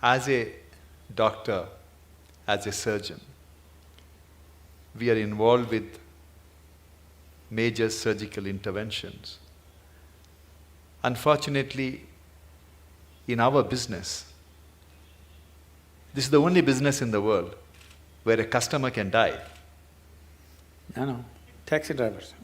As a doctor, as a surgeon, we are involved with major surgical interventions. Unfortunately, in our business, this is the only business in the world where a customer can die. No, taxi drivers.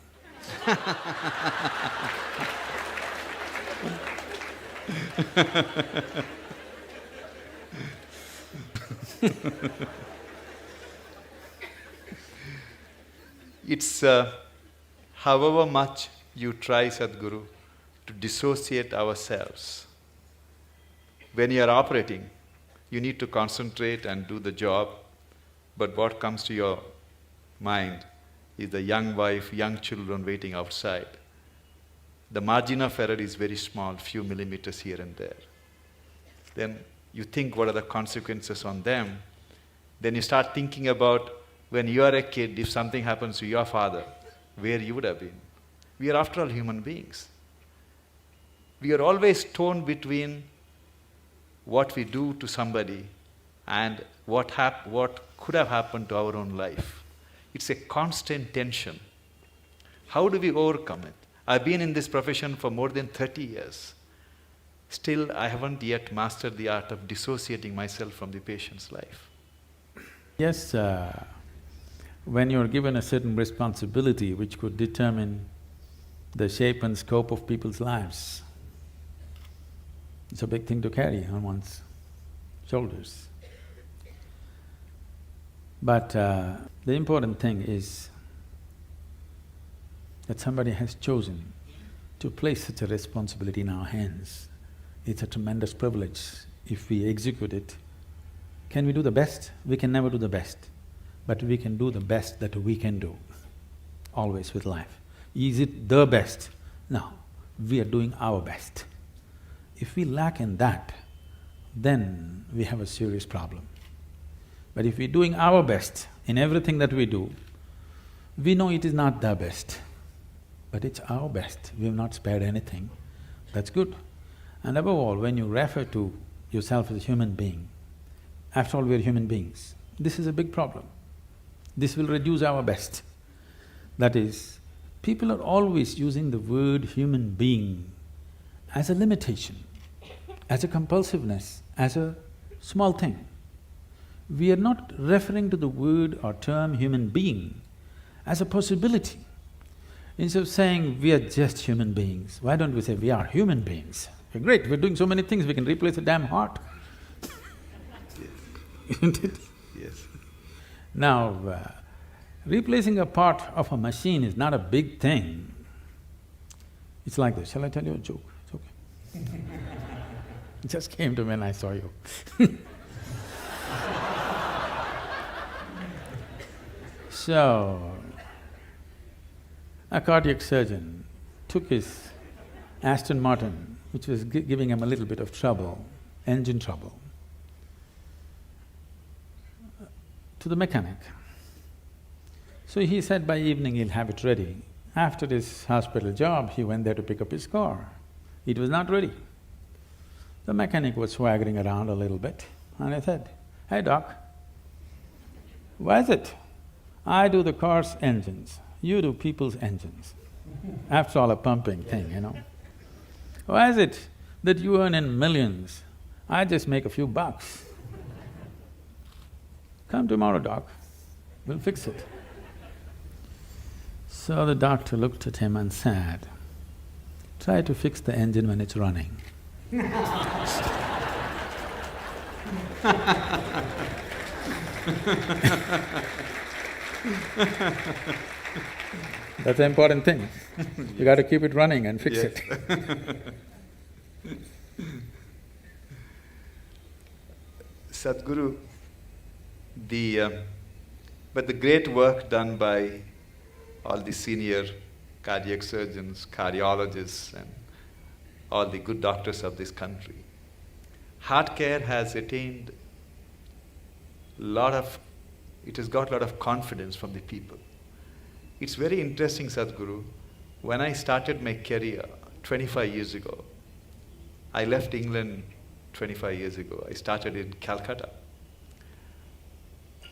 It's however much you try, Sadhguru, to dissociate ourselves. When you are operating, you need to concentrate and do the job, but what comes to your mind is the young wife, young children waiting outside. The margin of error is very small, few millimeters here and there. Then you think what are the consequences on them. Then you start thinking about when you are a kid, if something happens to your father, where you would have been. We are after all human beings. We are always torn between what we do to somebody and what could have happened to our own life. It's a constant tension. How do we overcome it? I've been in this profession for more than 30 years. Still, I haven't yet mastered the art of dissociating myself from the patient's life. Yes, when you're given a certain responsibility which could determine the shape and scope of people's lives, it's a big thing to carry on one's shoulders. But the important thing is that somebody has chosen to place such a responsibility in our hands. It's a tremendous privilege if we execute it. Can we do the best? We can never do the best, but we can do the best that we can do, always with life. Is it the best? No, we are doing our best. If we lack in that, then we have a serious problem. But if we're doing our best in everything that we do, we know it is not the best, but it's our best. We have not spared anything. That's good. And above all, when you refer to yourself as a human being, after all, we are human beings. This is a big problem. This will reduce our best. That is, people are always using the word human being as a limitation, as a compulsiveness, as a small thing. We are not referring to the word or term human being as a possibility. Instead of saying we are just human beings, why don't we say we are human beings? We're great, we're doing so many things, we can replace a damn heart. Isn't it? Yes. Now, replacing a part of a machine is not a big thing. It's like this, shall I tell you a joke? It's okay. It just came to me when I saw you. So, a cardiac surgeon took his Aston Martin, which was giving him a little bit of trouble, engine trouble, to the mechanic. So he said by evening he'll have it ready. After his hospital job, he went there to pick up his car. It was not ready. The mechanic was swaggering around a little bit, and I said, "Hey doc, why is it I do the car's engines, you do people's engines? After all, a pumping thing, you know. Why is it that you earn in millions, I just make a few bucks? Come tomorrow, doc, we'll fix it." So the doctor looked at him and said, "Try to fix the engine when it's running." That's the important thing. You got to keep it running and fix it. Sadhguru, but the great work done by all the senior cardiac surgeons, cardiologists, and all the good doctors of this country, heart care has attained it has got a lot of confidence from the people. It's very interesting, Sadhguru, when I started my career 25 years ago, I left England 25 years ago. I started in Calcutta.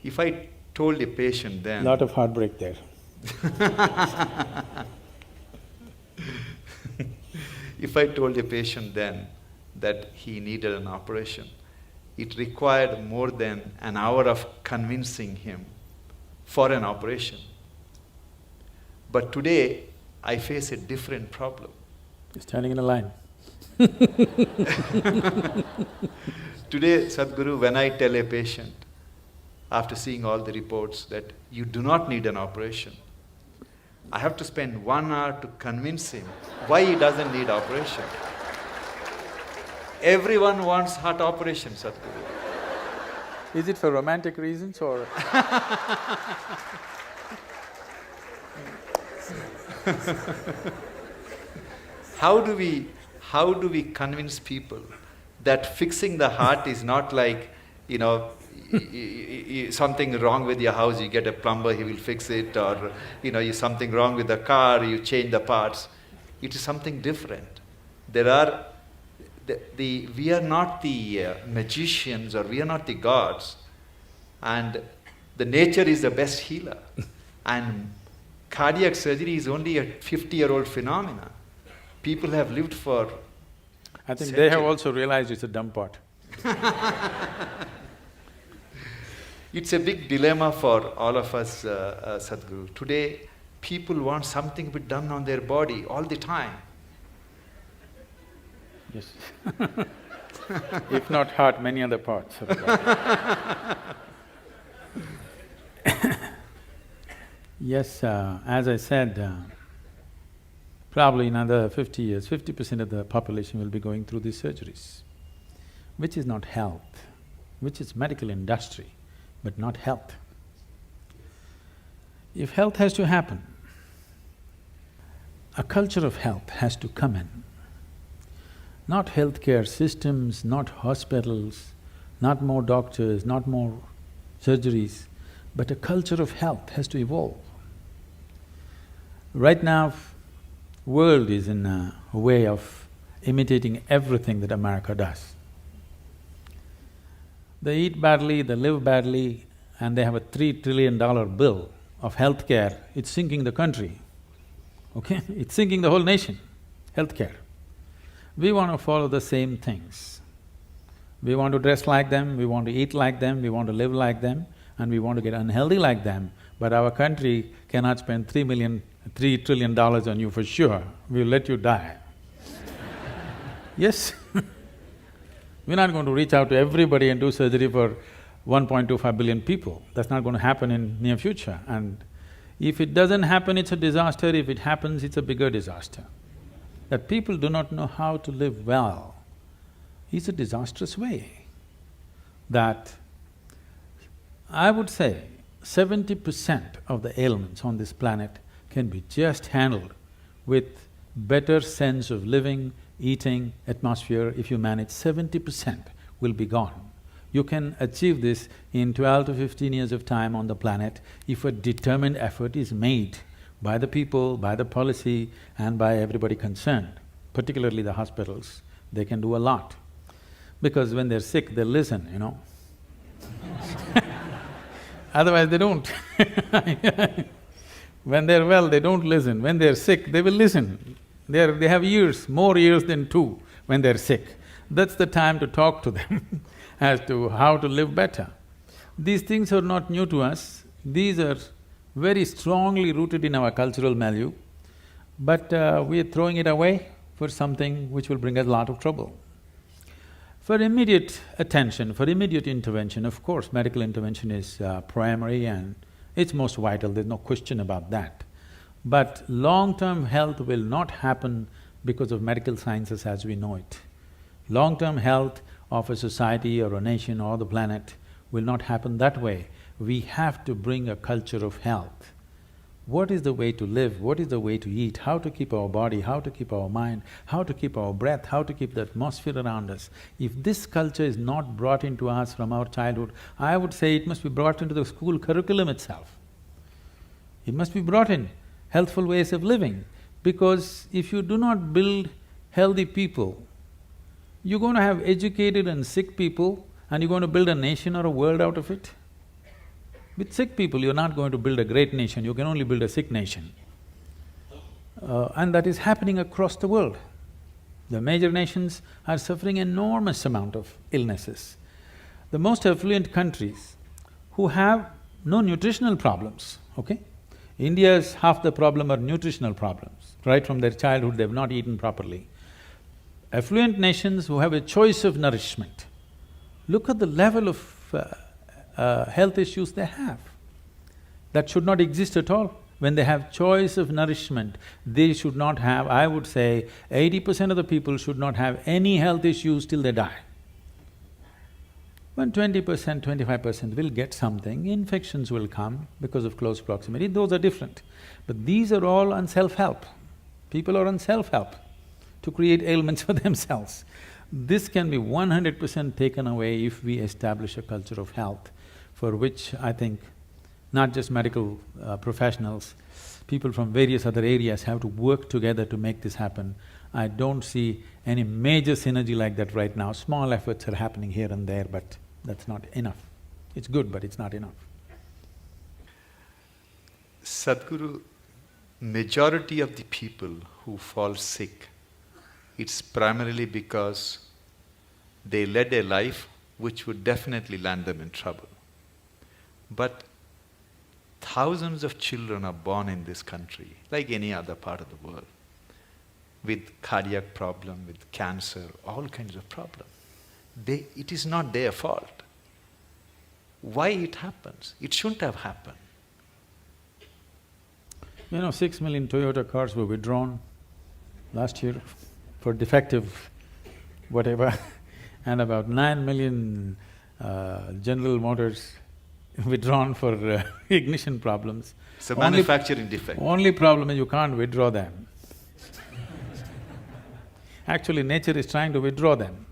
If I told a patient then… Lot of heartbreak there. If I told a patient then that he needed an operation, it required more than an hour of convincing him for an operation. But today, I face a different problem. You're standing in a line. Today, Sadhguru, when I tell a patient, after seeing all the reports, that you do not need an operation, I have to spend 1 hour to convince him why he doesn't need operation. Everyone wants heart operation, Sadhguru. Is it for romantic reasons or… How do we convince people that fixing the heart is not like, something wrong with your house, you get a plumber, he will fix it, or something wrong with the car, you change the parts. It is something different. We are not the magicians, or we are not the gods, and the nature is the best healer. And cardiac surgery is only a 50-year-old phenomenon. People have lived for… I think they have also realized it's a dumb pot. It's a big dilemma for all of us, Sadhguru. Today, people want something to be done on their body all the time. Yes. If not heart, many other parts of the body. Yes, as I said, probably in another 50 years, 50% of the population will be going through these surgeries, which is not health, which is medical industry, but not health. If health has to happen, a culture of health has to come in. Not healthcare systems, not hospitals, not more doctors, not more surgeries, but a culture of health has to evolve. Right now, world is in a way of imitating everything that America does. They eat badly, they live badly, and they have a $3 trillion bill of healthcare. It's sinking the country, okay? It's sinking the whole nation, healthcare. We want to follow the same things. We want to dress like them, we want to eat like them, we want to live like them, and we want to get unhealthy like them, but our country cannot spend $3 trillion on you for sure, we'll let you die. Yes. We're not going to reach out to everybody and do surgery for 1.25 billion people. That's not going to happen in near future. And if it doesn't happen, it's a disaster. If it happens, it's a bigger disaster. That people do not know how to live well is a disastrous way. That I would say 70% of the ailments on this planet can be just handled with better sense of living, eating, atmosphere. If you manage, 70% will be gone. You can achieve this in 12 to 15 years of time on the planet if a determined effort is made by the people, by the policy and by everybody concerned, particularly the hospitals. They can do a lot. Because when they're sick, they listen, Otherwise they don't. When they're well, they don't listen. When they're sick, they will listen. They have ears, more ears than two when they're sick. That's the time to talk to them as to how to live better. These things are not new to us, these are very strongly rooted in our cultural milieu, but we are throwing it away for something which will bring us a lot of trouble. For immediate attention, for immediate intervention, of course, medical intervention is primary and it's most vital, there's no question about that. But long-term health will not happen because of medical sciences as we know it. Long-term health of a society or a nation or the planet will not happen that way. We have to bring a culture of health. What is the way to live, what is the way to eat, how to keep our body, how to keep our mind, how to keep our breath, how to keep the atmosphere around us. If this culture is not brought into us from our childhood, I would say it must be brought into the school curriculum itself. It must be brought in, healthful ways of living, because if you do not build healthy people, You're going to have educated and sick people and you're going to build a nation or a world out of it? With sick people, you're not going to build a great nation, you can only build a sick nation. And that is happening across the world. The major nations are suffering enormous amount of illnesses. The most affluent countries who have no nutritional problems, okay? India's half the problem are nutritional problems. Right from their childhood, they've not eaten properly. Affluent nations who have a choice of nourishment, look at the level of health issues they have. That should not exist at all. When they have choice of nourishment, they should not have, I would say, 80% of the people should not have any health issues till they die. When 20%, 25% will get something, infections will come because of close proximity, those are different. But these are all on self-help. People are on self-help to create ailments for themselves. This can be 100% taken away if we establish a culture of health, for which I think not just medical professionals, people from various other areas have to work together to make this happen. I don't see any major synergy like that right now. Small efforts are happening here and there, but that's not enough. It's good, but it's not enough. Sadhguru, majority of the people who fall sick, it's primarily because they led a life which would definitely land them in trouble. But thousands of children are born in this country, like any other part of the world, with cardiac problem, with cancer, all kinds of problems. It is not their fault. Why it happens? It shouldn't have happened. 6 million Toyota cars were withdrawn last year for defective whatever and about 9 million General Motors withdrawn for ignition problems. It's a manufacturing defect. Only problem is you can't withdraw them. Actually, nature is trying to withdraw them.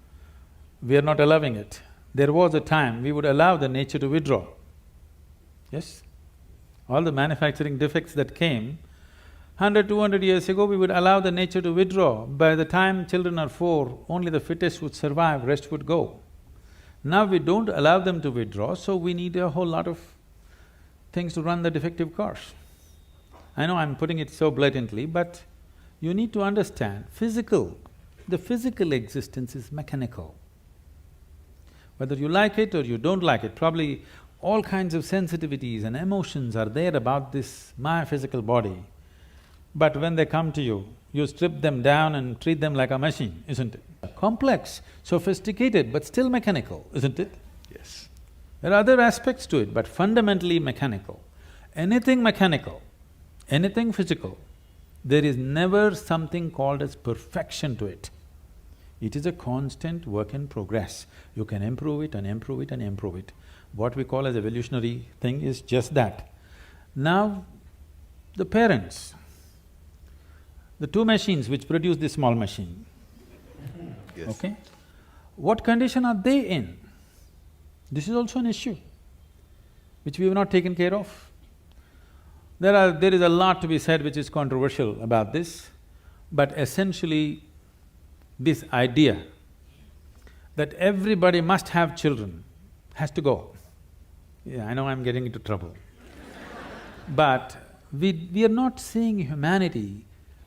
We are not allowing it. There was a time we would allow the nature to withdraw. Yes? All the manufacturing defects that came, 100, 200 years ago, we would allow the nature to withdraw. By the time children are 4, only the fittest would survive, rest would go. Now we don't allow them to withdraw, so we need a whole lot of things to run the defective cars. I know I'm putting it so blatantly, but you need to understand, the physical existence is mechanical. Whether you like it or you don't like it, probably all kinds of sensitivities and emotions are there about this, my physical body. But when they come to you, you strip them down and treat them like a machine, isn't it? Complex, sophisticated, but still mechanical, isn't it? Yes. There are other aspects to it, but fundamentally mechanical. Anything mechanical, anything physical, there is never something called as perfection to it. It is a constant work in progress. You can improve it and improve it and improve it. What we call as evolutionary thing is just that. Now, the parents, the two machines which produce this small machine, Yes. okay? What condition are they in? This is also an issue which we have not taken care of. There is a lot to be said which is controversial about this, but essentially this idea that everybody must have children has to go. Yeah, I know I'm getting into trouble. But we are not seeing humanity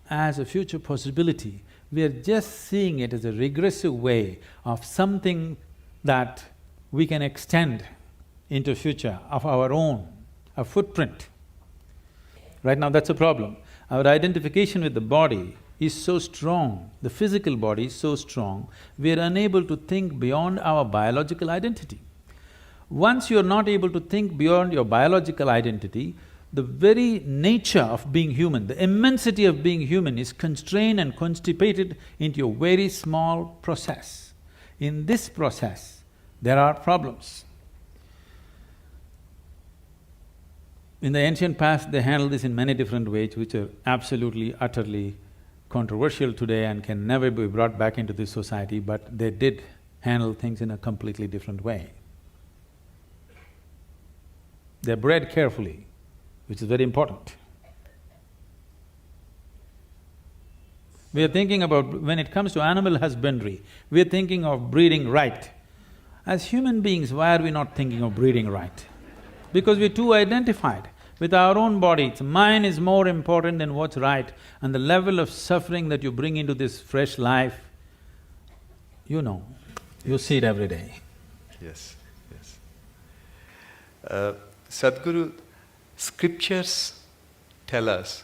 as a future possibility, we are just seeing it as a regressive way of something that we can extend into future of our own, a footprint. Right now that's a problem. Our identification with the body is so strong, the physical body is so strong, we are unable to think beyond our biological identity. Once you're not able to think beyond your biological identity, the very nature of being human, the immensity of being human is constrained and constipated into a very small process. In this process, there are problems. In the ancient past, they handled this in many different ways, which are absolutely, utterly controversial today and can never be brought back into this society, but they did handle things in a completely different way. They're bred carefully, which is very important. We are thinking about… when it comes to animal husbandry, we are thinking of breeding right. As human beings, why are we not thinking of breeding right? Because we're too identified with our own bodies. Mine is more important than what's right, and the level of suffering that you bring into this fresh life, you know, you see it every day. Yes, yes. Sadhguru, scriptures tell us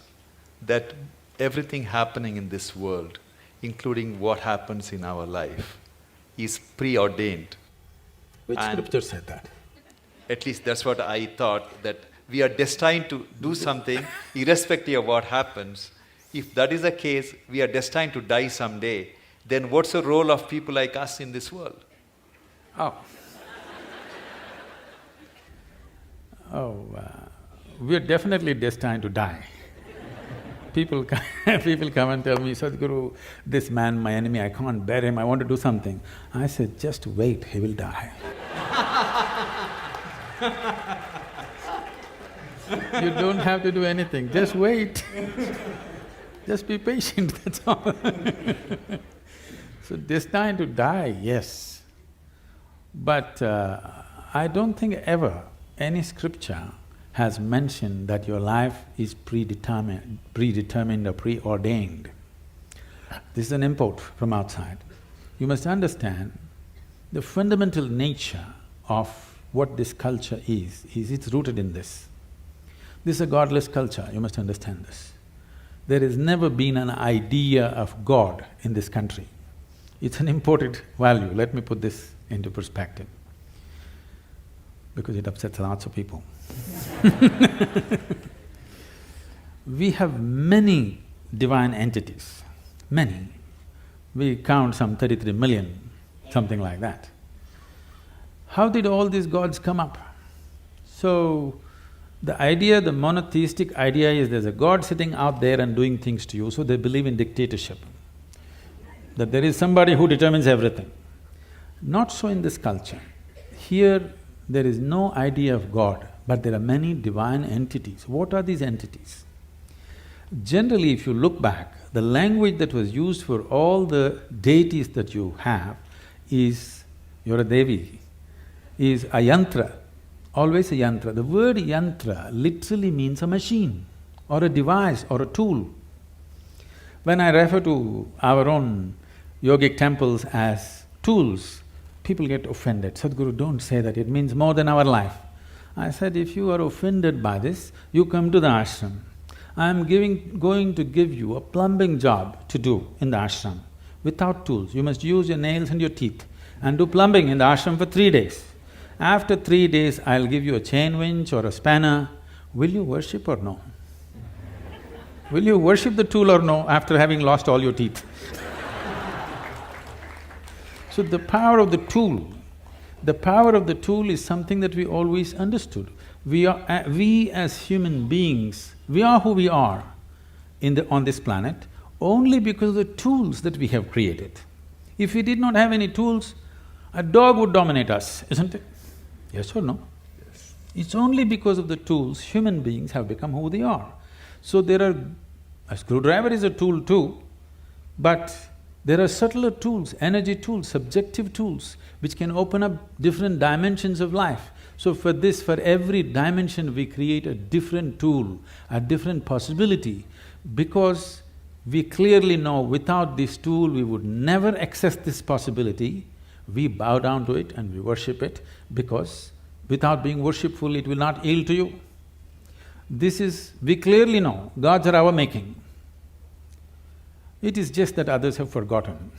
that everything happening in this world, including what happens in our life, is preordained. Which And scripture said that? at least that's what I thought, that we are destined to do something irrespective of what happens. If that is the case, we are destined to die someday, then what's the role of people like us in this world? Oh. We're definitely destined to die. People come and tell me, Sadhguru, this man, my enemy, I can't bear him, I want to do something. I said, just wait, he will die. You don't have to do anything, just wait. Just be patient, that's all. So destined to die, yes. But I don't think ever any scripture has mentioned that your life is predetermined or preordained. This is an import from outside. You must understand the fundamental nature of what this culture is it's rooted in this. This is a godless culture, you must understand this. There has never been an idea of God in this country. It's an imported value, let me put this into perspective, because it upsets lots of people. We have many divine entities, many. We count some 33 million, something like that. How did all these gods come up? So, the idea, the monotheistic idea is there's a god sitting out there and doing things to you, so they believe in dictatorship, that there is somebody who determines everything. Not so in this culture. Here, there is no idea of God, but there are many divine entities. What are these entities? Generally, if you look back, the language that was used for all the deities that you have is, you're a Devi, is a yantra, always a yantra. The word yantra literally means a machine or a device or a tool. When I refer to our own yogic temples as tools, people get offended. Sadhguru, don't say that, it means more than our life. I said, if you are offended by this, you come to the ashram. I am going to give you a plumbing job to do in the ashram without tools. You must use your nails and your teeth and do plumbing in the ashram for 3 days. After 3 days, I'll give you a chain winch or a spanner. Will you worship or no? Will you worship the tool or no after having lost all your teeth? So the power of the tool is something that we always understood. We as human beings, we are who we are on this planet only because of the tools that we have created. If we did not have any tools, a dog would dominate us, isn't it? Yes or no? Yes. It's only because of the tools human beings have become who they are. So a screwdriver is a tool too, but there are subtler tools, energy tools, subjective tools, which can open up different dimensions of life. So for every dimension we create a different tool, a different possibility, because we clearly know without this tool we would never access this possibility. We bow down to it and we worship it, because without being worshipful it will not yield to you. We clearly know gods are our making. It is just that others have forgotten.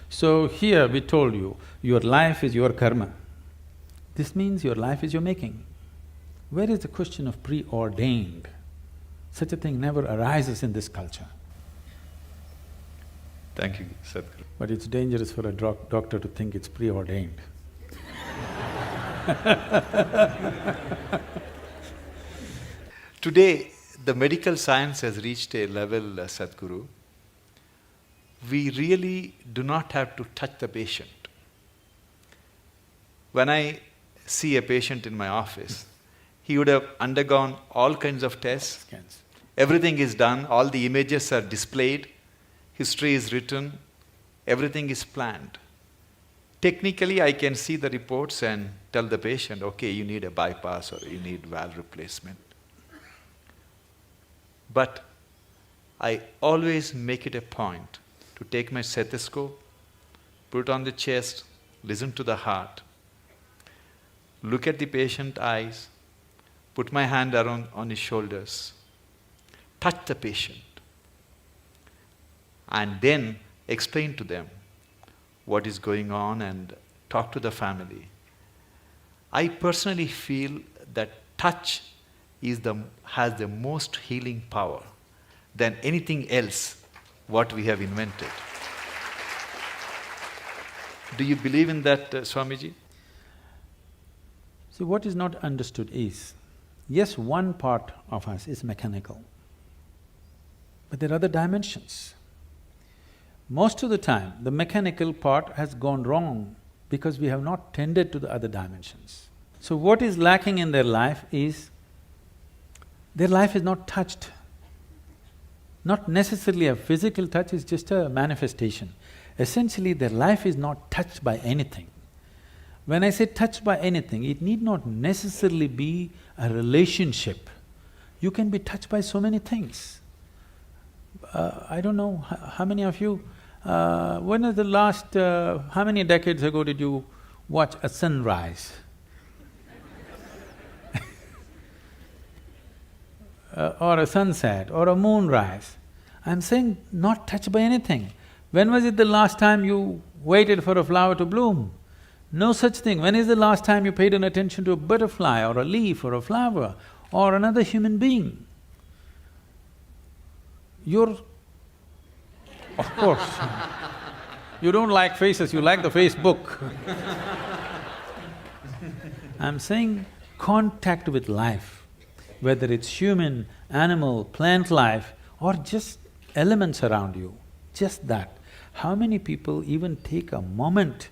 So here we told you, your life is your karma. This means your life is your making. Where is the question of preordained? Such a thing never arises in this culture. Thank you, Sadhguru. But it's dangerous for a doctor to think it's preordained. Today, the medical science has reached a level, Sadhguru, we really do not have to touch the patient. When I see a patient in my office, he would have undergone all kinds of tests, Scans. Everything is done, all the images are displayed, history is written, everything is planned. Technically, I can see the reports and tell the patient, okay, you need a bypass or you need valve replacement. But I always make it a point to take my stethoscope, put it on the chest, listen to the heart, look at the patient's eyes, put my hand around on his shoulders, touch the patient, and then explain to them what is going on and talk to the family. I personally feel that touch has the most healing power than anything else what we have invented. Do you believe in that, Swamiji? See, what is not understood is, yes, one part of us is mechanical, but there are other dimensions. Most of the time, the mechanical part has gone wrong because we have not tended to the other dimensions. So what is lacking in their life is, their life is not touched. Not necessarily a physical touch, is just a manifestation. Essentially, their life is not touched by anything. When I say touched by anything, it need not necessarily be a relationship. You can be touched by so many things. I don't know how many of you, when was the last… how many decades ago did you watch a sunrise? Or a sunset, or a moonrise. I'm saying not touched by anything. When was it the last time you waited for a flower to bloom? No such thing. When is the last time you paid an attention to a butterfly or a leaf or a flower or another human being? You're… of course, you don't like faces, you like the Facebook. I'm saying contact with life, whether it's human, animal, plant life, or just elements around you, just that. How many people even take a moment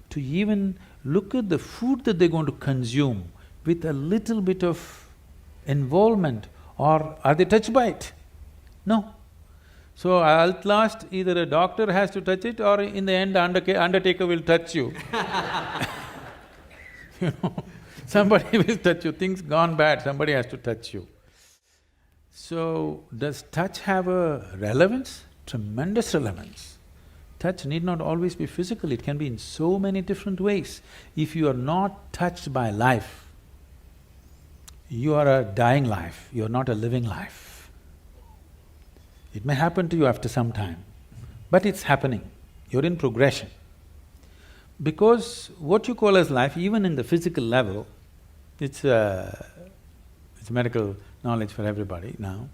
to even look at the food that they're going to consume with a little bit of involvement, or are they touched by it? No. So at last, either a doctor has to touch it, or in the end, undertaker will touch you. You know, somebody will touch you, things gone bad, somebody has to touch you. So, does touch have a relevance? Tremendous relevance. Touch need not always be physical, it can be in so many different ways. If you are not touched by life, you are a dying life, you are not a living life. It may happen to you after some time, but it's happening, you're in progression. Because what you call as life, even in the physical level, it's medical knowledge for everybody now.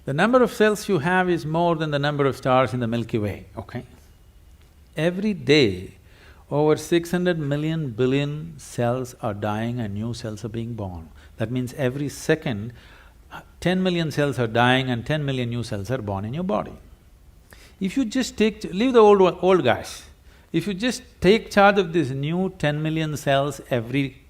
The number of cells you have is more than the number of stars in the Milky Way, okay? Every day, over 600 million billion cells are dying and new cells are being born. That means every second, 10 million cells are dying and 10 million new cells are born in your body. If you just leave the old guys, if you just take charge of this new 10 million cells every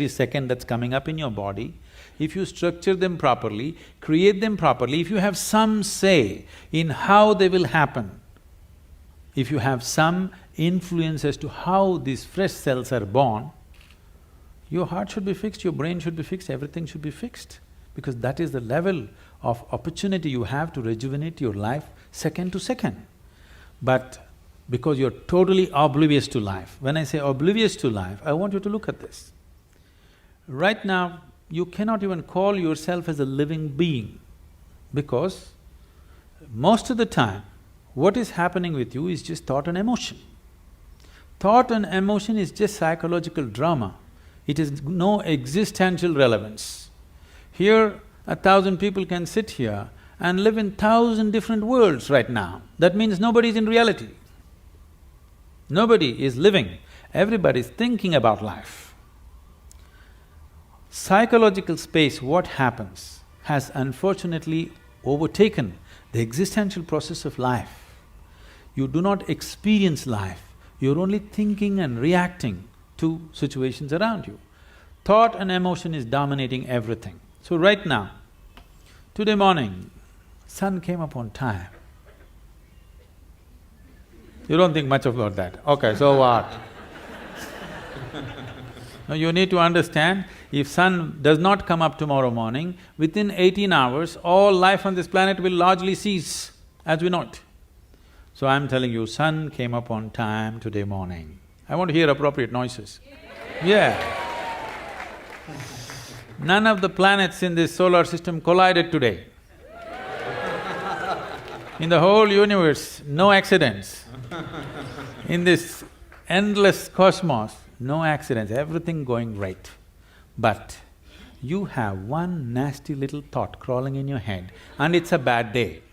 second that's coming up in your body, if you structure them properly, create them properly, if you have some say in how they will happen, if you have some influence as to how these fresh cells are born, your heart should be fixed, your brain should be fixed, everything should be fixed. Because that is the level of opportunity you have to rejuvenate your life second to second. But because you're totally oblivious to life, when I say oblivious to life, I want you to look at this. Right now, you cannot even call yourself as a living being, because most of the time, what is happening with you is just thought and emotion. Thought and emotion is just psychological drama, it has no existential relevance. Here, 1,000 people can sit here and live in 1,000 different worlds right now. That means nobody is in reality. Nobody is living, everybody is thinking about life. Psychological space, what happens, has unfortunately overtaken the existential process of life. You do not experience life, you're only thinking and reacting to situations around you. Thought and emotion is dominating everything. So right now, Today morning, sun came up on time. You don't think much about that. Okay, so what? Now you need to understand, if sun does not come up tomorrow morning, within 18 hours, all life on this planet will largely cease as we know it. So I'm telling you, sun came up on time today morning. I want to hear appropriate noises. Yeah. None of the planets in this solar system collided today. In the whole universe, no accidents. In this endless cosmos, no accidents, everything going right. But you have one nasty little thought crawling in your head and it's a bad day.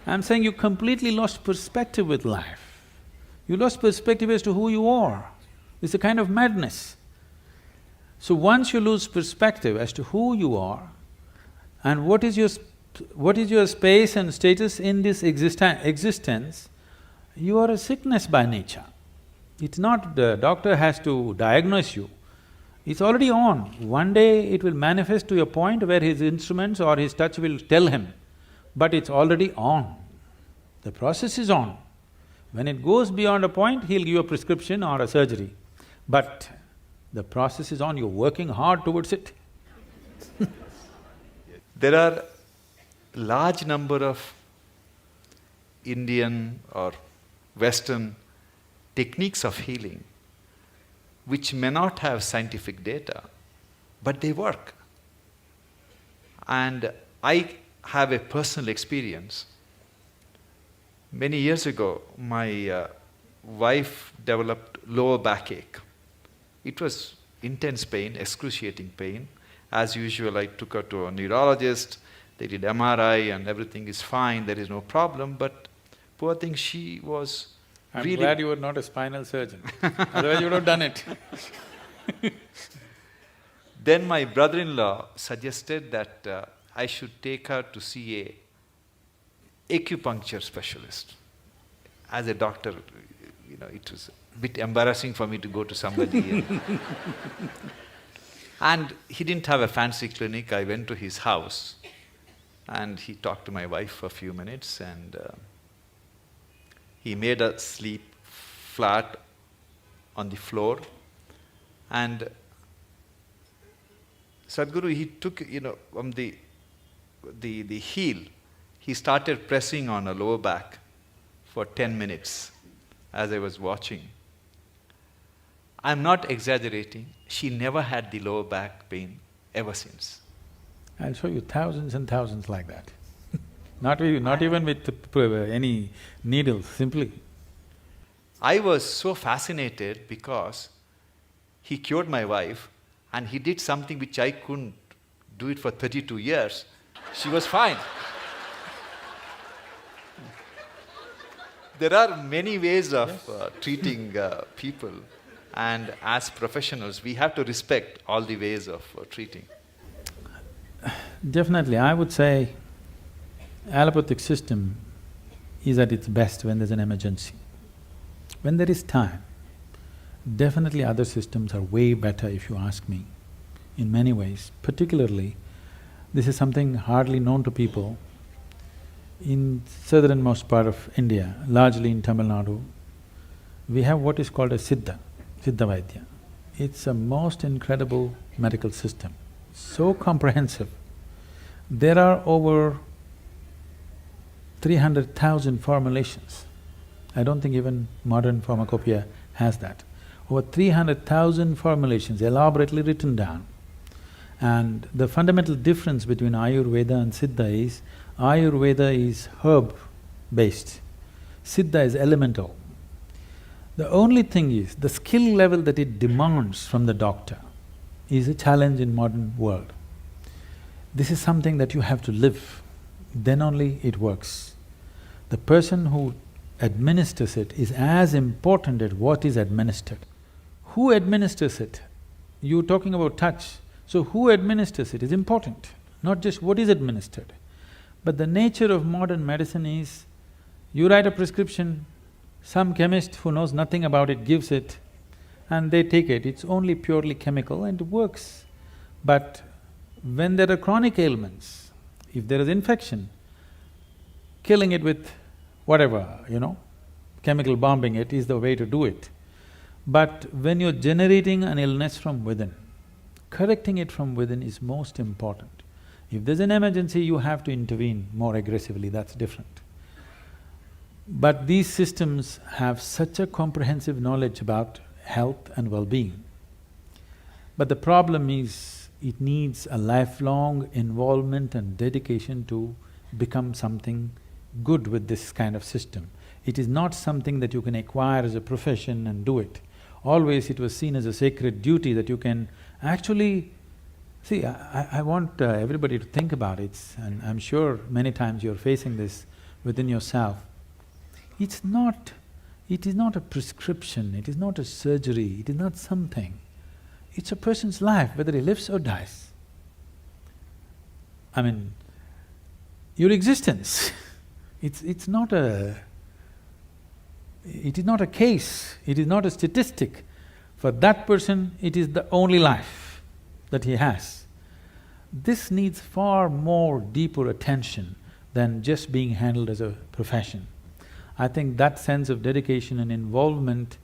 I'm saying you completely lost perspective with life. You lost perspective as to who you are. It's a kind of madness. So once you lose perspective as to who you are and what is your space and status in this existence, you are a sickness by nature. It's not the doctor has to diagnose you, it's already on. One day it will manifest to a point where his instruments or his touch will tell him, but it's already on. The process is on. When it goes beyond a point, he'll give you a prescription or a surgery. But the process is on, you're working hard towards it. There are large number of Indian or Western techniques of healing which may not have scientific data, but they work. And I have a personal experience. Many years ago, my wife developed lower backache. It was intense pain, excruciating pain. As usual, I took her to a neurologist, they did MRI and everything is fine, there is no problem, but poor thing, she was I'm really… glad you were not a spinal surgeon, otherwise you would have done it. Then my brother-in-law suggested that I should take her to see a acupuncture specialist. As a doctor, it was a bit embarrassing for me to go to somebody. And he didn't have a fancy clinic. I went to his house and he talked to my wife for a few minutes and he made her sleep flat on the floor. And Sadhguru, he took, from the heel, he started pressing on her lower back for 10 minutes as I was watching. I'm not exaggerating, she never had the lower back pain ever since. I'll show you thousands and thousands like that. Not even with any needles, simply. I was so fascinated because he cured my wife and he did something which I couldn't do it for 32 years. She was fine. There are many ways of treating people, and as professionals, we have to respect all the ways of treating. Definitely, I would say allopathic system is at its best when there's an emergency. When there is time, definitely other systems are way better if you ask me, in many ways. Particularly, this is something hardly known to people. In southernmost part of India, largely in Tamil Nadu, we have what is called a Siddha Vaidya. It's a most incredible medical system, so comprehensive. There are over 300,000 formulations. I don't think even modern pharmacopoeia has that. Over 300,000 formulations elaborately written down. And the fundamental difference between Ayurveda and Siddha is, Ayurveda is herb-based, Siddha is elemental. The only thing is, the skill level that it demands from the doctor is a challenge in modern world. This is something that you have to live, then only it works. The person who administers it is as important as what is administered. Who administers it? You're talking about touch, so who administers it is important, not just what is administered. But the nature of modern medicine is, you write a prescription, some chemist who knows nothing about it gives it, and they take it. It's only purely chemical and it works. But when there are chronic ailments, if there is infection, killing it with whatever, chemical bombing it is the way to do it. But when you're generating an illness from within, correcting it from within is most important. If there's an emergency, you have to intervene more aggressively, that's different. But these systems have such a comprehensive knowledge about health and well-being. But the problem is, it needs a lifelong involvement and dedication to become something good with this kind of system. It is not something that you can acquire as a profession and do it. Always it was seen as a sacred duty that you can actually… See, I want everybody to think about it, and I'm sure many times you're facing this within yourself. It is not a prescription, it is not a surgery, it is not something. It's a person's life, whether he lives or dies. I mean, your existence, it is not a case, it is not a statistic. For that person, it is the only life that he has. This needs far more deeper attention than just being handled as a profession. I think that sense of dedication and involvement,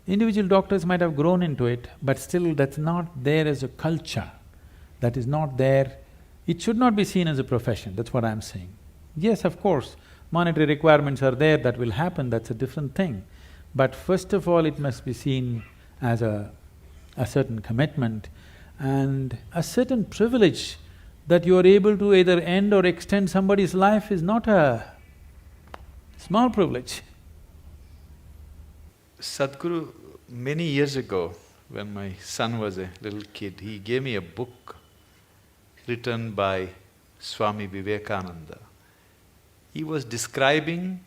individual doctors might have grown into it, but still that's not there as a culture. That is not there. It should not be seen as a profession, that's what I'm saying. Yes, of course, monetary requirements are there, that will happen, that's a different thing. But first of all, it must be seen as a certain commitment and a certain privilege that you are able to either end or extend somebody's life is not a small privilege. Sadhguru, many years ago, when my son was a little kid, he gave me a book written by Swami Vivekananda. He was describing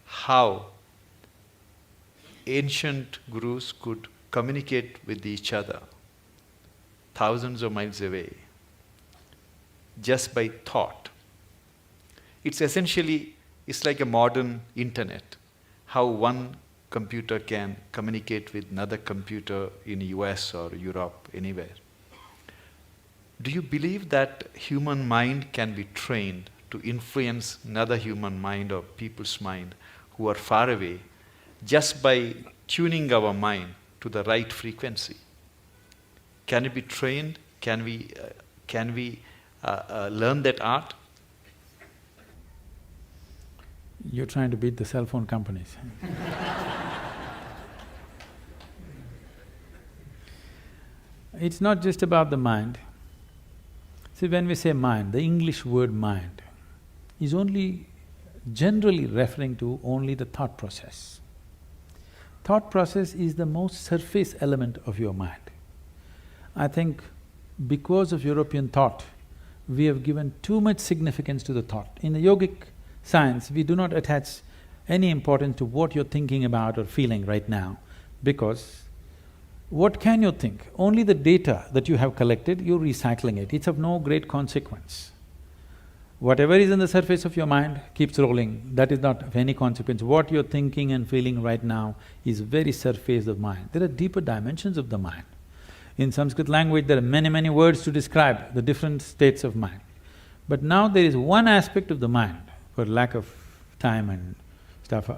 how ancient gurus could communicate with each other thousands of miles away just by thought. It's essentially… it's like a modern internet, how one computer can communicate with another computer in US or Europe, anywhere. Do you believe that human mind can be trained to influence another human mind or people's mind who are far away just by tuning our mind to the right frequency? Can it be trained? Can we learn that art? You're trying to beat the cell phone companies. It's not just about the mind. See, when we say mind, the English word mind is only generally referring to only the thought process. Thought process is the most surface element of your mind. I think because of European thought, we have given too much significance to the thought. In the yogic science, we do not attach any importance to what you're thinking about or feeling right now, because what can you think? Only the data that you have collected, you're recycling it, it's of no great consequence. Whatever is in the surface of your mind keeps rolling, that is not of any consequence. What you're thinking and feeling right now is very surface of mind. There are deeper dimensions of the mind. In Sanskrit language, there are many words to describe the different states of mind. But now there is one aspect of the mind, for lack of time and stuff,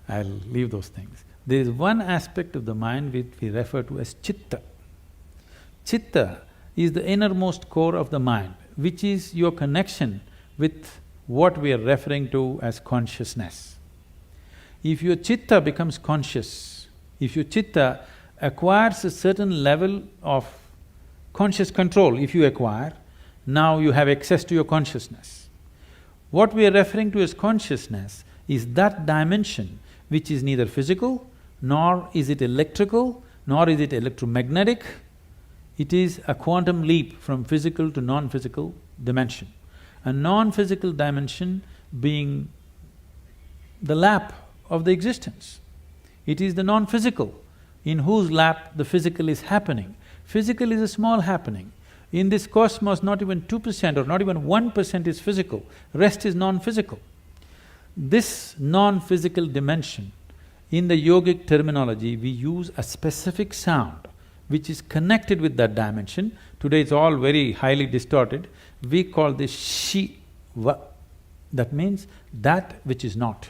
I'll leave those things. There is one aspect of the mind which we refer to as chitta. Chitta is the innermost core of the mind, which is your connection with what we are referring to as consciousness. If your chitta becomes conscious, if your chitta acquires a certain level of conscious control, if you acquire, now you have access to your consciousness. What we are referring to as consciousness is that dimension which is neither physical, nor is it electrical, nor is it electromagnetic. It is a quantum leap from physical to non-physical dimension. A non-physical dimension being the lap of the existence. It is the non-physical in whose lap the physical is happening. Physical is a small happening. In this cosmos, not even 2% or not even 1% is physical, rest is non-physical. This non-physical dimension, in the yogic terminology, we use a specific sound which is connected with that dimension. Today it's all very highly distorted. We call this Shiva. That means that which is not.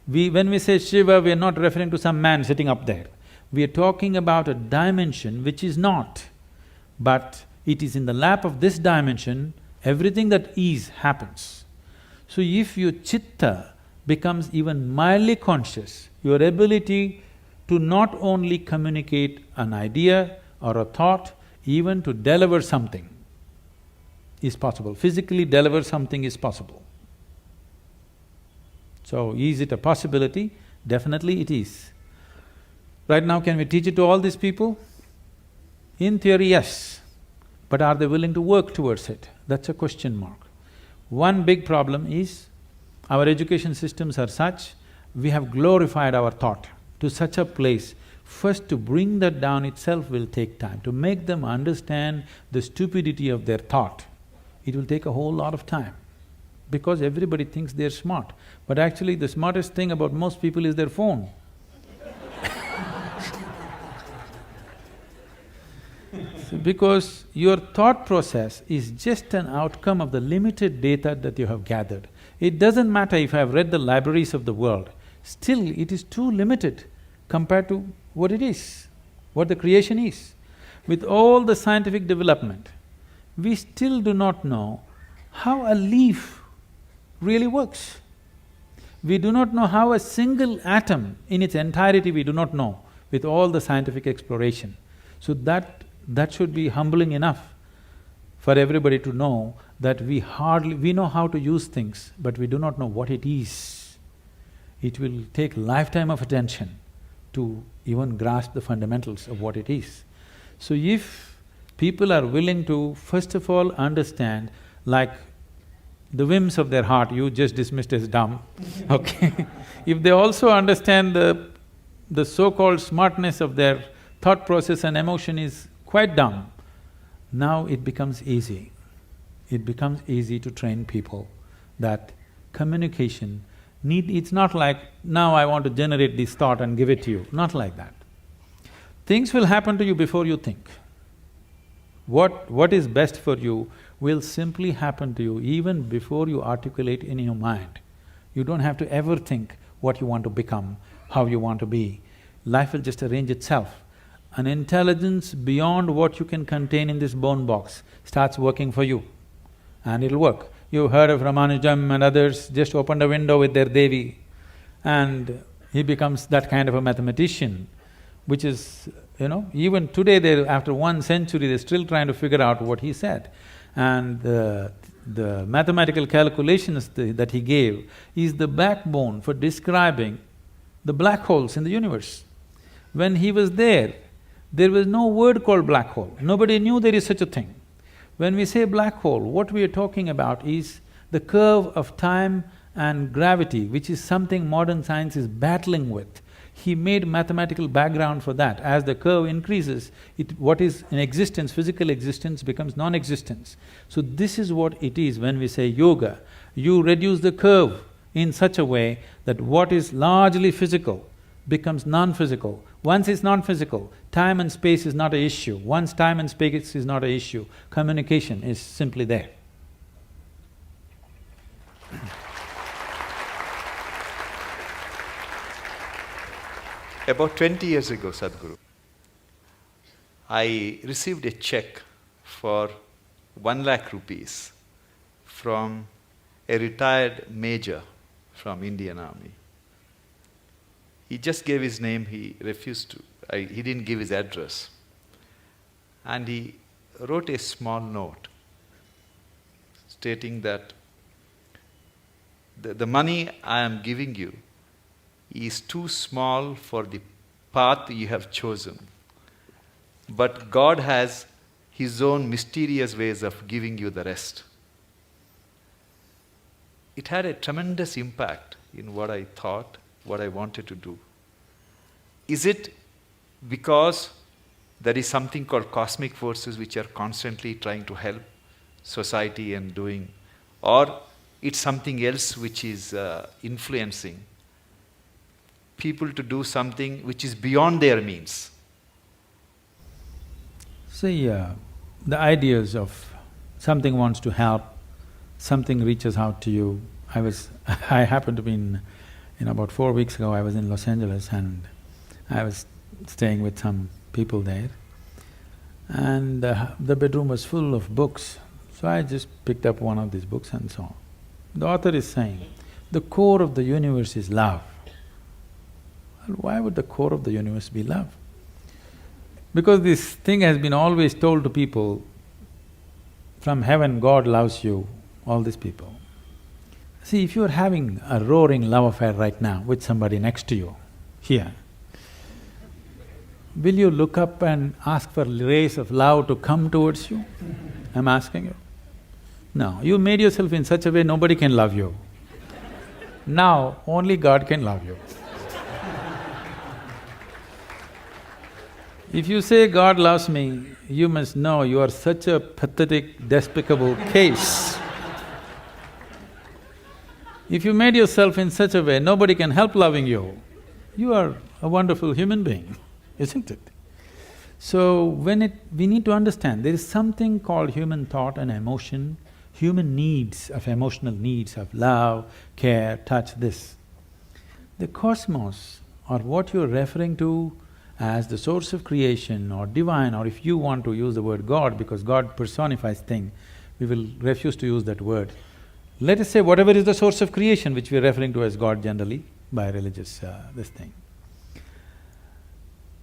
When we say Shiva, we are not referring to some man sitting up there. We are talking about a dimension which is not, but it is in the lap of this dimension, everything that is happens. So if your chitta becomes even mildly conscious, your ability to not only communicate an idea or a thought, even to deliver something is possible. Physically deliver something is possible. So, is it a possibility? Definitely it is. Right now, can we teach it to all these people? In theory, yes. But are they willing to work towards it? That's a question mark. One big problem is, our education systems are such, we have glorified our thought to such a place. First, to bring that down itself will take time. To make them understand the stupidity of their thought, it will take a whole lot of time. Because everybody thinks they're smart, but actually the smartest thing about most people is their phone. Because your thought process is just an outcome of the limited data that you have gathered. It doesn't matter if I have read the libraries of the world, still it is too limited compared to what it is, what the creation is. With all the scientific development, we still do not know how a leaf really works. We do not know how a single atom in its entirety we do not know with all the scientific exploration. So that should be humbling enough for everybody to know that we know how to use things, but we do not know what it is. It will take lifetime of attention to even grasp the fundamentals of what it is. So if people are willing to first of all understand, like the whims of their heart, you just dismissed as dumb, okay? If they also understand the so-called smartness of their thought process and emotion is quite dumb, now it becomes easy. It becomes easy to train people that communication it's not like, now I want to generate this thought and give it to you, not like that. Things will happen to you before you think. What is best for you will simply happen to you even before you articulate in your mind. You don't have to ever think what you want to become, how you want to be. Life will just arrange itself. An intelligence beyond what you can contain in this bone box starts working for you, and it'll work. You've heard of Ramanujam and others, just opened a window with their Devi, and he becomes that kind of a mathematician, which is, even today after 1 century, they're still trying to figure out what he said. And the mathematical calculations that he gave is the backbone for describing the black holes in the universe. When he was there was no word called black hole, nobody knew there is such a thing. When we say black hole, what we are talking about is the curve of time and gravity, which is something modern science is battling with. He made mathematical background for that. As the curve increases, what is in existence, physical existence, becomes non-existence. So this is what it is when we say yoga. You reduce the curve in such a way that what is largely physical becomes non-physical. Once it's non-physical, time and space is not an issue. Once time and space is not an issue, communication is simply there. About 20 years ago, Sadhguru, I received a check for 1 lakh rupees from a retired major from Indian Army. He just gave his name, he refused to, he didn't give his address. And he wrote a small note stating that the money I am giving you is too small for the path you have chosen. But God has His own mysterious ways of giving you the rest. It had a tremendous impact in what I thought, what I wanted to do. Is it because there is something called cosmic forces which are constantly trying to help society and doing, or it's something else which is influencing people to do something which is beyond their means? See, the ideas of something wants to help, something reaches out to you. I happened to be about 4 weeks ago, I was in Los Angeles and I was staying with some people there. And the bedroom was full of books, so I just picked up one of these books and saw. The author is saying, the core of the universe is love. Well, why would the core of the universe be love? Because this thing has been always told to people, from heaven God loves you, all these people. See, if you're having a roaring love affair right now with somebody next to you, here, will you look up and ask for rays of love to come towards you? I'm asking you. No, you made yourself in such a way nobody can love you. Now, only God can love you. If you say God loves me, you must know you are such a pathetic, despicable case. If you made yourself in such a way nobody can help loving you, you are a wonderful human being, isn't it? So we need to understand, there is something called human thought and emotion, human needs, of emotional needs of love, care, touch, this. The cosmos, or what you're referring to as the source of creation or divine, or if you want to use the word God, because God personifies thing, we will refuse to use that word. Let us say whatever is the source of creation, which we are referring to as God generally by religious this thing.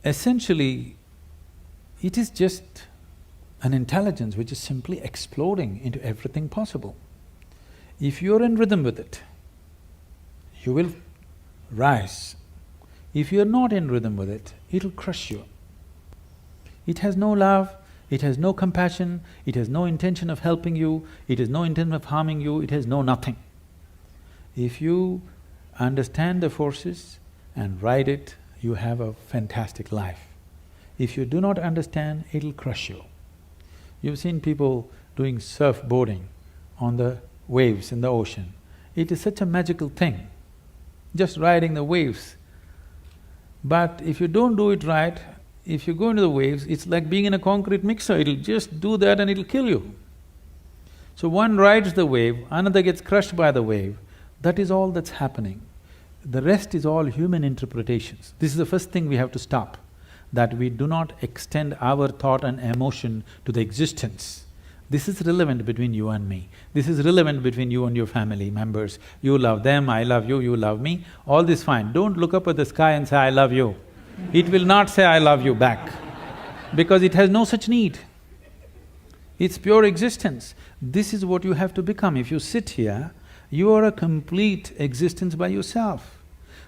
Essentially, it is just an intelligence which is simply exploding into everything possible. If you're in rhythm with it, you will rise. If you're not in rhythm with it, it'll crush you. It has no love, it has no compassion, it has no intention of helping you, it has no intent of harming you, it has no nothing. If you understand the forces and ride it, you have a fantastic life. If you do not understand, it'll crush you. You've seen people doing surfboarding on the waves in the ocean. It is such a magical thing, just riding the waves. But if you don't do it right, if you go into the waves, it's like being in a concrete mixer, it'll just do that and it'll kill you. So one rides the wave, another gets crushed by the wave, that is all that's happening. The rest is all human interpretations. This is the first thing we have to stop, that we do not extend our thought and emotion to the existence. This is relevant between you and me. This is relevant between you and your family members. You love them, I love you, you love me, all this fine. Don't look up at the sky and say, I love you. It will not say, I love you back, because it has no such need. It's pure existence. This is what you have to become. If you sit here, you are a complete existence by yourself.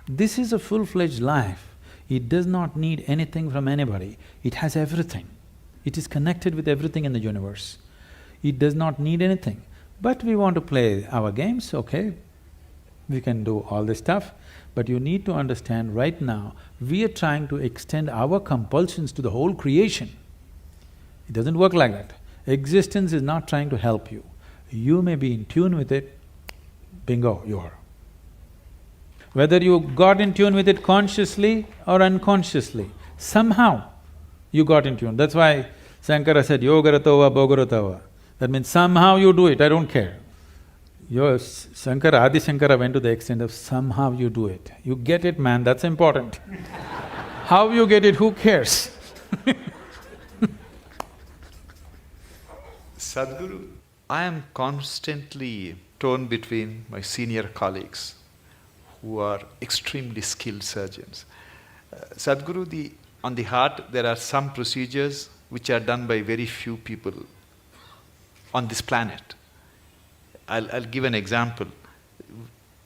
This is a full-fledged life. It does not need anything from anybody. It has everything. It is connected with everything in the universe. It does not need anything. But we want to play our games, okay, we can do all this stuff, but you need to understand right now, we are trying to extend our compulsions to the whole creation. It doesn't work like that. Existence is not trying to help you. You may be in tune with it, bingo, you are. Whether you got in tune with it consciously or unconsciously, somehow you got in tune. That's why Shankara said, yogaratova bhogaratava. That means somehow you do it, I don't care. Shankara, Adi Shankara went to the extent of somehow you do it. You get it, man, that's important. How you get it, who cares? Sadhguru, I am constantly torn between my senior colleagues who are extremely skilled surgeons. Sadhguru, on the heart, there are some procedures which are done by very few people on this planet. I'll give an example.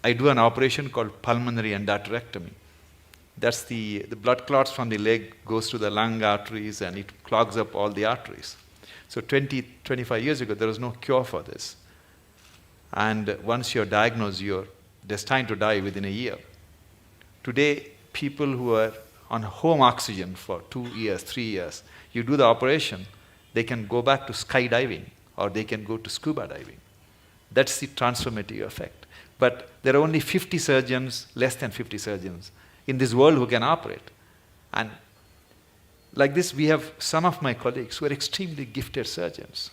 I do an operation called pulmonary endarterectomy. That's the blood clots from the leg goes to the lung arteries and it clogs up all the arteries. So 25 years ago, there was no cure for this. And once you're diagnosed, you're destined to die within a year. Today, people who are on home oxygen for 2 years, 3 years, you do the operation, they can go back to skydiving or they can go to scuba diving. That's the transformative effect. But there are only 50 surgeons, less than 50 surgeons in this world who can operate. And Like this, we have some of my colleagues who are extremely gifted surgeons.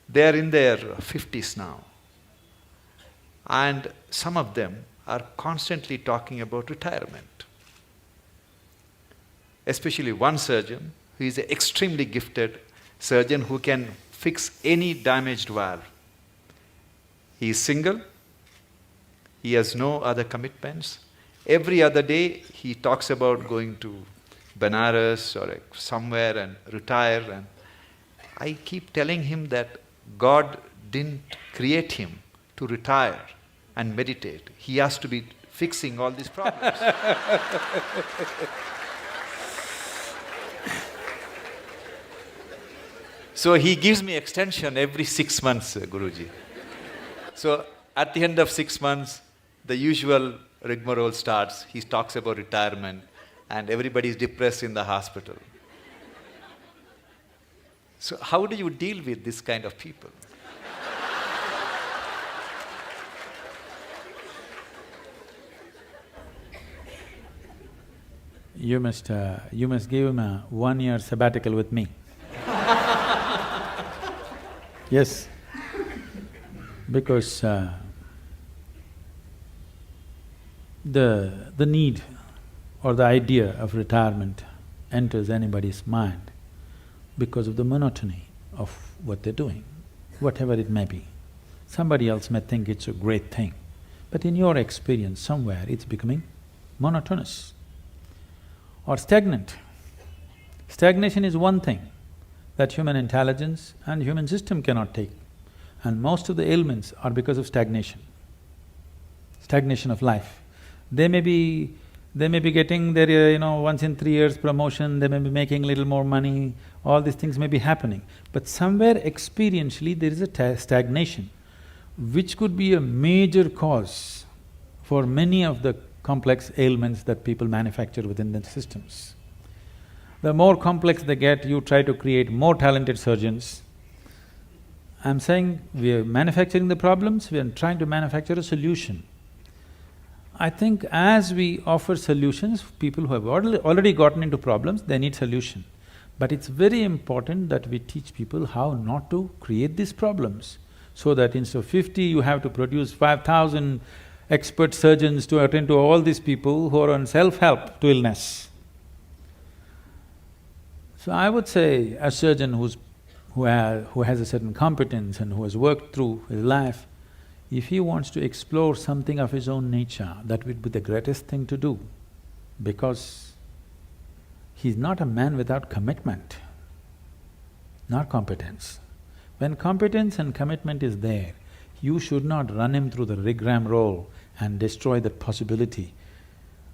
They are in their 50s now. And some of them are constantly talking about retirement. Especially one surgeon who is an extremely gifted surgeon who can fix any damaged valve. He is single, he has no other commitments. Every other day he talks about going to Benares or somewhere and retire. And I keep telling him that God didn't create him to retire and meditate. He has to be fixing all these problems. So he gives me extension every 6 months, Guruji. So at the end of 6 months, the usual rigmarole starts. He talks about retirement and everybody is depressed in the hospital. So how do you deal with this kind of people? You must give him a 1-year sabbatical with me. Yes, because the need or the idea of retirement enters anybody's mind because of the monotony of what they're doing, whatever it may be. Somebody else may think it's a great thing, but in your experience, somewhere it's becoming monotonous or stagnant. Stagnation is one thing that human intelligence and human system cannot take, and most of the ailments are because of stagnation of life. They may be getting their, once in 3 years promotion, they may be making little more money, all these things may be happening. But somewhere experientially there is a stagnation, which could be a major cause for many of the complex ailments that people manufacture within their systems. The more complex they get, you try to create more talented surgeons. I'm saying we are manufacturing the problems, we are trying to manufacture a solution. I think as we offer solutions, people who have already gotten into problems, they need solution. But it's very important that we teach people how not to create these problems, so that instead of 50, you have to produce 5,000 expert surgeons to attend to all these people who are on self-help to illness. So I would say a surgeon who has a certain competence and who has worked through his life, if he wants to explore something of his own nature, that would be the greatest thing to do, because he's not a man without commitment, not competence. When competence and commitment is there, you should not run him through the rigmarole and destroy that possibility.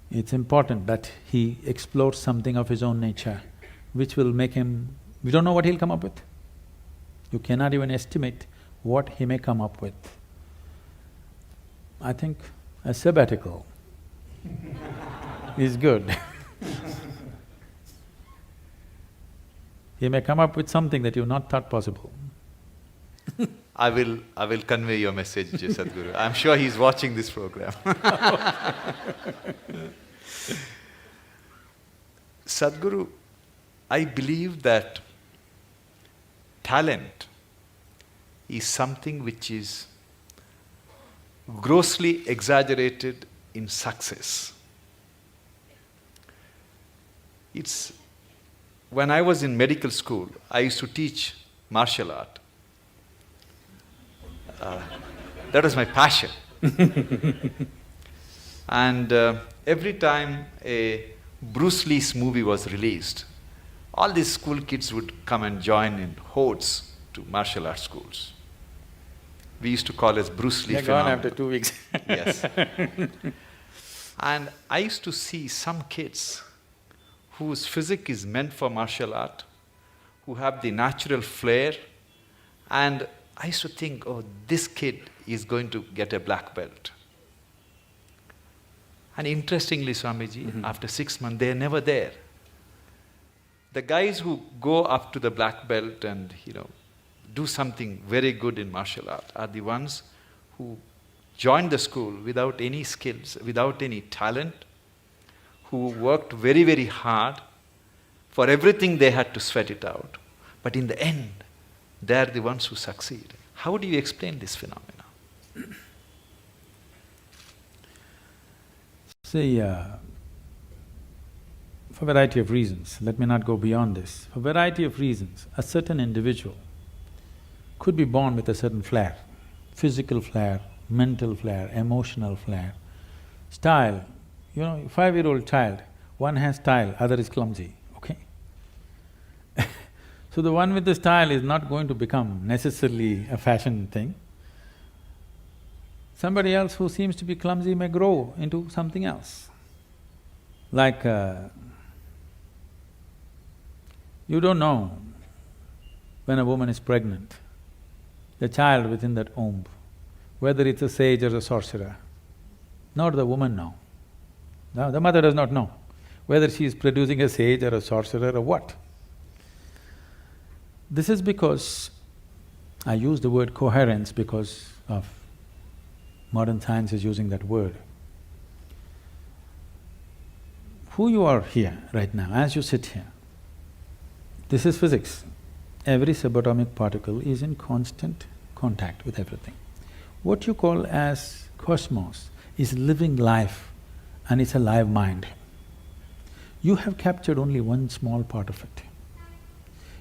It's important that he explores something of his own nature, which will make him… we don't know what he'll come up with. You cannot even estimate what he may come up with. I think a sabbatical is good. He may come up with something that you've not thought possible. I will convey your message, Sadhguru. I'm sure he's watching this program. Sadhguru, I believe that talent is something which is grossly exaggerated in success. When I was in medical school, I used to teach martial art. That was my passion. And every time a Bruce Lee's movie was released, all these school kids would come and join in hordes to martial arts schools. We used to call it Bruce Lee phenomenon. They're gone after 2 weeks. Yes. And I used to see some kids whose physique is meant for martial art, who have the natural flair, and I used to think, oh, this kid is going to get a black belt. And interestingly, Swamiji, after 6 months, they're never there. The guys who go up to the black belt and, do something very good in martial art are the ones who joined the school without any skills, without any talent, who worked very, very hard, For everything they had to sweat it out. But in the end, they are the ones who succeed. How do you explain this phenomena? See, for a variety of reasons, let me not go beyond this. For a variety of reasons, a certain individual could be born with a certain flair, physical flair, mental flair, emotional flair, style. 5-year-old child, one has style, other is clumsy, okay? So the one with the style is not going to become necessarily a fashion thing. Somebody else who seems to be clumsy may grow into something else. Like, you don't know when a woman is pregnant, the child within that womb, whether it's a sage or a sorcerer. Nor the woman know. No, the mother does not know whether she is producing a sage or a sorcerer or what. This is because, I use the word coherence because of modern science is using that word. Who you are here right now, as you sit here, this is physics. Every subatomic particle is in constant contact with everything. What you call as cosmos is living life and it's a live mind. You have captured only one small part of it.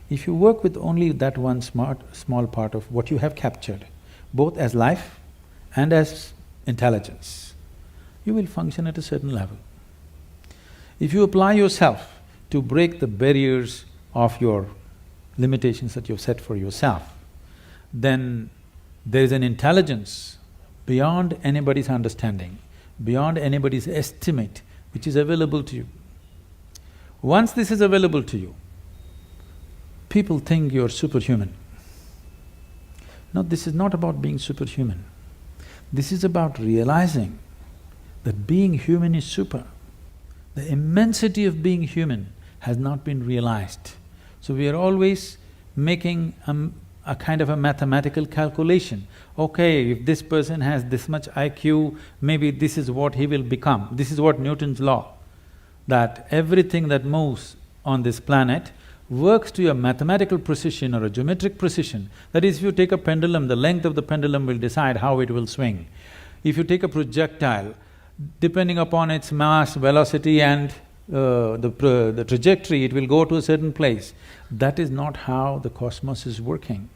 If you work with only that one small part of what you have captured, both as life and as intelligence, you will function at a certain level. If you apply yourself to break the barriers of your limitations that you've set for yourself, then there is an intelligence beyond anybody's understanding, beyond anybody's estimate, which is available to you. Once this is available to you, people think you're superhuman. No, this is not about being superhuman. This is about realizing that being human is super. The immensity of being human has not been realized. So we are always making a kind of a mathematical calculation. Okay, if this person has this much IQ, maybe this is what he will become. This is what Newton's law, that everything that moves on this planet works to a mathematical precision or a geometric precision. That is, if you take a pendulum, the length of the pendulum will decide how it will swing. If you take a projectile, depending upon its mass, velocity and the trajectory, it will go to a certain place. That is not how the cosmos is working,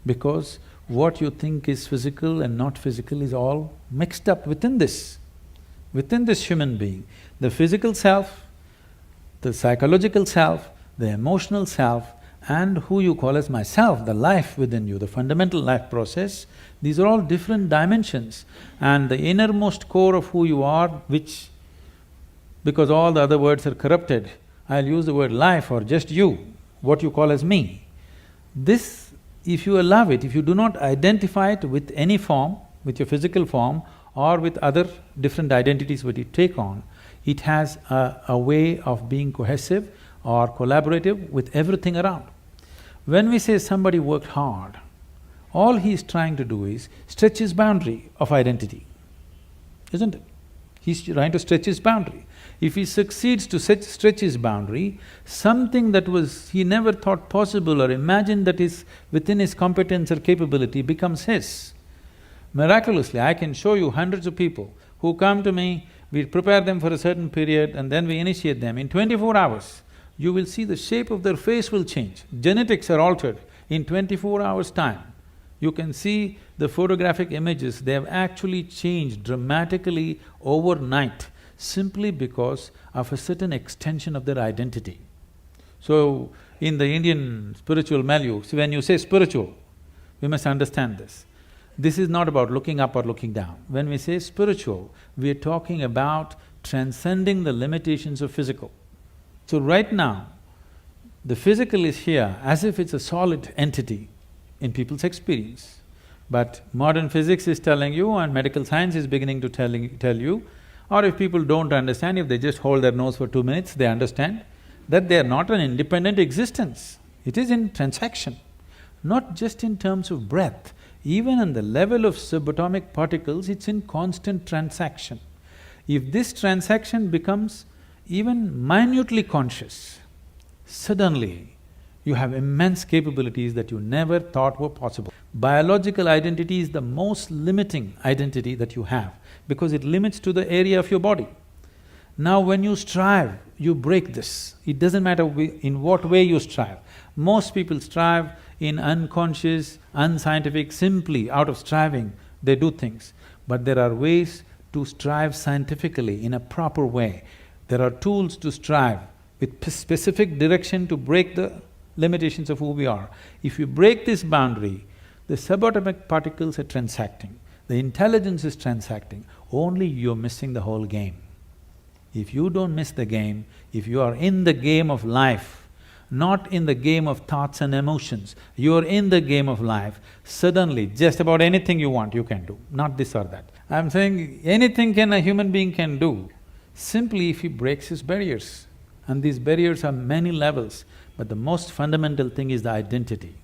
because what you think is physical and not physical is all mixed up within this human being. The physical self, the psychological self, the emotional self, and who you call as myself, the life within you, the fundamental life process, these are all different dimensions. And the innermost core of who you are, which, because all the other words are corrupted, I'll use the word life or just you, what you call as me. This, if you allow it, if you do not identify it with any form, with your physical form or with other different identities what you take on, it has a way of being cohesive or collaborative with everything around. When we say somebody worked hard, all he is trying to do is stretch his boundary of identity, isn't it? He's trying to stretch his boundary. If he succeeds to stretch his boundary, something that he never thought possible or imagined that is within his competence or capability becomes his. Miraculously, I can show you hundreds of people who come to me, we prepare them for a certain period and then we initiate them. In 24 hours, you will see the shape of their face will change. Genetics are altered in 24 hours' time. You can see the photographic images, they have actually changed dramatically overnight simply because of a certain extension of their identity. So, in the Indian spiritual milieu, see, when you say spiritual, we must understand this. This is not about looking up or looking down. When we say spiritual, we are talking about transcending the limitations of physical. So right now, the physical is here as if it's a solid entity in people's experience. But modern physics is telling you and medical science is beginning to tell you, or if people don't understand, if they just hold their nose for 2 minutes, they understand that they are not an independent existence. It is in transaction, not just in terms of breath. Even on the level of subatomic particles, it's in constant transaction. If this transaction becomes even minutely conscious, suddenly you have immense capabilities that you never thought were possible. Biological identity is the most limiting identity that you have because it limits to the area of your body. Now when you strive, you break this. It doesn't matter in what way you strive. Most people strive in unconscious, unscientific, simply out of striving, they do things. But there are ways to strive scientifically in a proper way. There are tools to strive with specific direction to break the limitations of who we are. If you break this boundary, the subatomic particles are transacting, the intelligence is transacting, only you're missing the whole game. If you don't miss the game, if you are in the game of life, not in the game of thoughts and emotions, you are in the game of life, suddenly just about anything you want you can do, not this or that. I'm saying anything a human being can do, simply if he breaks his barriers. And these barriers are many levels, but the most fundamental thing is the identity.